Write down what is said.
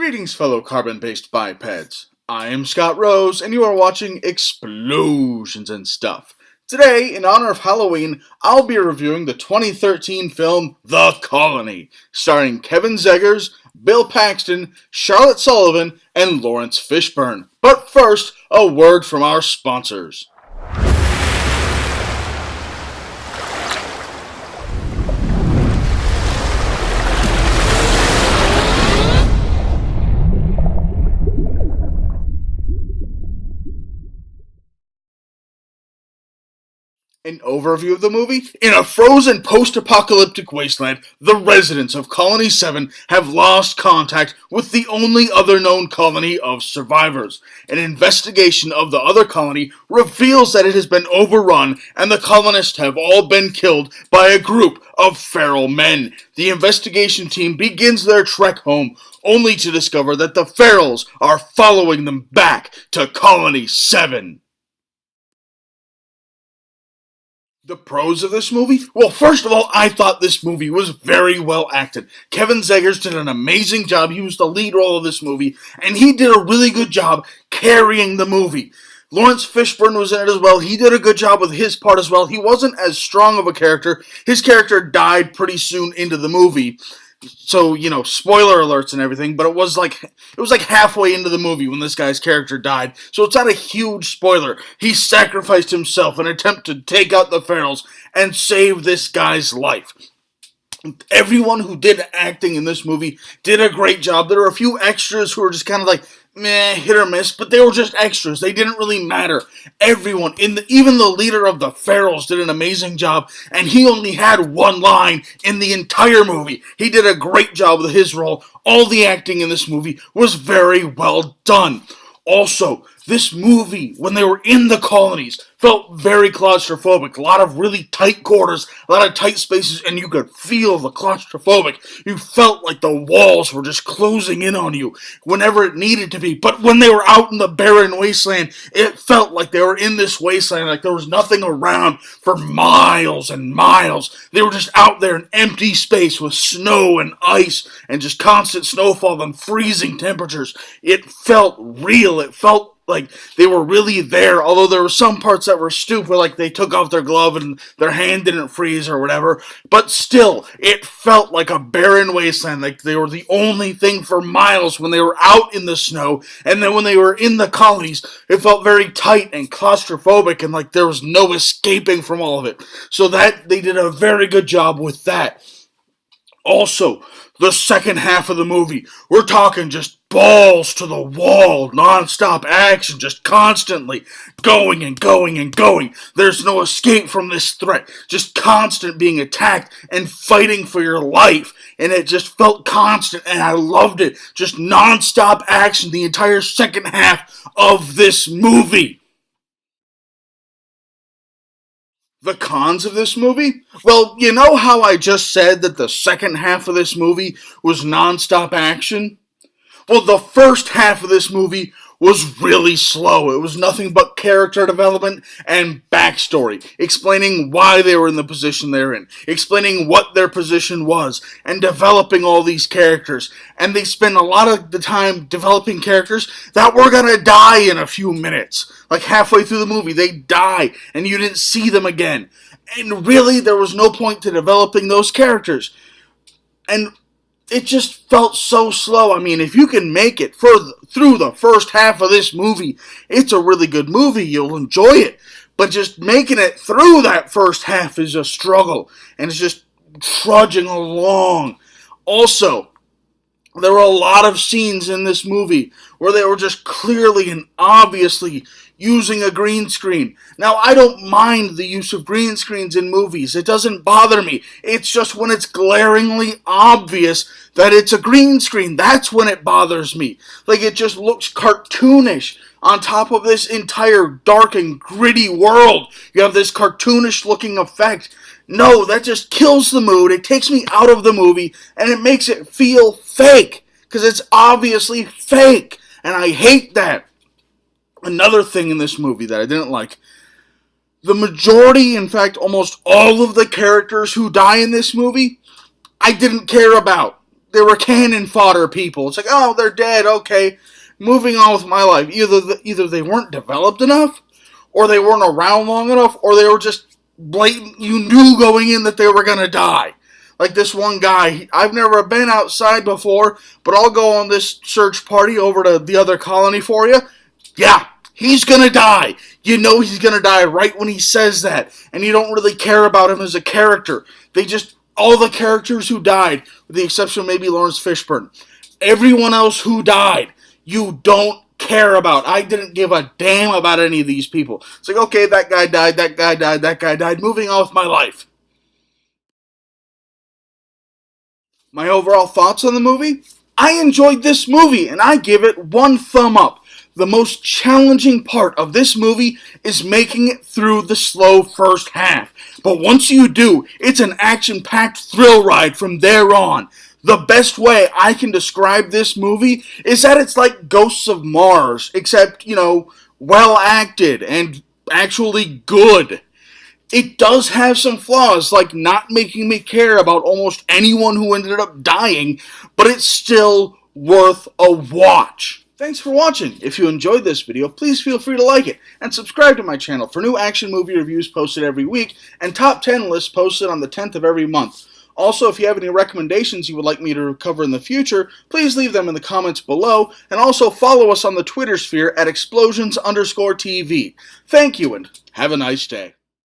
Greetings, fellow carbon-based bipeds. I am Scott Rose, and you are watching Explosions and Stuff. Today, in honor of Halloween, I'll be reviewing the 2013 film The Colony, starring Kevin Zegers, Bill Paxton, Charlotte Sullivan, and Lawrence Fishburne. But first, a word from our sponsors. An overview of the movie? In a frozen post-apocalyptic wasteland, the residents of Colony 7 have lost contact with the only other known colony of survivors. An investigation of the other colony reveals that it has been overrun and the colonists have all been killed by a group of feral men. The investigation team begins their trek home, only to discover that the ferals are following them back to Colony 7. The pros of this movie? Well, first of all, I thought this movie was very well acted. Kevin Zegers did an amazing job. He was the lead role of this movie, and he did a really good job carrying the movie. Lawrence Fishburne was in it as well. He did a good job with his part as well. He wasn't as strong of a character. His character died pretty soon into the movie. So, spoiler alerts and everything, but it was like halfway into the movie when this guy's character died. So it's not a huge spoiler. He sacrificed himself in an attempt to take out the ferals and save this guy's life. Everyone who did acting in this movie did a great job. There were a few extras who were just kind of like, meh, hit or miss, but they were just extras. They didn't really matter. Everyone, even the leader of the ferals did an amazing job, and he only had one line in the entire movie. He did a great job with his role. All the acting in this movie was very well done. Also, this movie, when they were in the colonies, felt very claustrophobic. A lot of really tight quarters, a lot of tight spaces, and you could feel the claustrophobic. You felt like the walls were just closing in on you whenever it needed to be. But when they were out in the barren wasteland, it felt like they were in this wasteland, like there was nothing around for miles and miles. They were just out there in empty space with snow and ice and just constant snowfall and freezing temperatures. It felt real. It felt like they were really there, although there were some parts that were stupid, like they took off their glove and their hand didn't freeze or whatever, but still, it felt like a barren wasteland, like they were the only thing for miles when they were out in the snow, and then when they were in the colonies, it felt very tight and claustrophobic, and like there was no escaping from all of it. So that, they did a very good job with that. Also, the second half of the movie, we're talking just balls to the wall, non-stop action, just constantly going and going and going. There's no escape from this threat, just constant being attacked and fighting for your life, and it just felt constant, and I loved it. Just non-stop action the entire second half of this movie. The cons of this movie? Well, you know how I just said that the second half of this movie was non-stop action? Well, the first half of this movie was really slow. It was nothing but character development and backstory, explaining why they were in the position they're in, explaining what their position was, and developing all these characters. And they spend a lot of the time developing characters that were gonna die in a few minutes. Like halfway through the movie, they die, and you didn't see them again. And really, there was no point to developing those characters. And it just felt so slow. I mean, if you can make it through the first half of this movie, it's a really good movie. You'll enjoy it. But just making it through that first half is a struggle. And it's just trudging along. Also, there were a lot of scenes in this movie where they were just clearly and obviously using a green screen. Now, I don't mind the use of green screens in movies. It doesn't bother me. It's just when it's glaringly obvious that it's a green screen. That's when it bothers me. Like, it just looks cartoonish. On top of this entire dark and gritty world, you have this cartoonish looking effect. No, that just kills the mood. It takes me out of the movie, and it makes it feel fake. Because it's obviously fake. And I hate that. Another thing in this movie that I didn't like, the majority, in fact, almost all of the characters who die in this movie, I didn't care about. they were cannon fodder people. It's like, oh, they're dead, okay, moving on with my life. Either they weren't developed enough, or they weren't around long enough, or they were just blatant. You knew going in that they were gonna die. Like this one guy, I've never been outside before, but I'll go on this search party over to the other colony for you. Yeah, he's gonna die. You know he's gonna die right when he says that, and you don't really care about him as a character. All the characters who died, with the exception of maybe Lawrence Fishburne, everyone else who died, you don't care about. I didn't give a damn about any of these people. It's like, okay, that guy died, that guy died, that guy died, moving on with my life. My overall thoughts on the movie? I enjoyed this movie, and I give it 1 thumb up. The most challenging part of this movie is making it through the slow first half. But once you do, it's an action-packed thrill ride from there on. The best way I can describe this movie is that it's like Ghosts of Mars, except, well acted and actually good. It does have some flaws, like not making me care about almost anyone who ended up dying, but it's still worth a watch. Thanks for watching. If you enjoyed this video, please feel free to like it, and subscribe to my channel for new action movie reviews posted every week, and top 10 lists posted on the 10th of every month. Also, if you have any recommendations you would like me to cover in the future, please leave them in the comments below, and also follow us on the Twitter sphere at explosions_TV. Thank you, and have a nice day.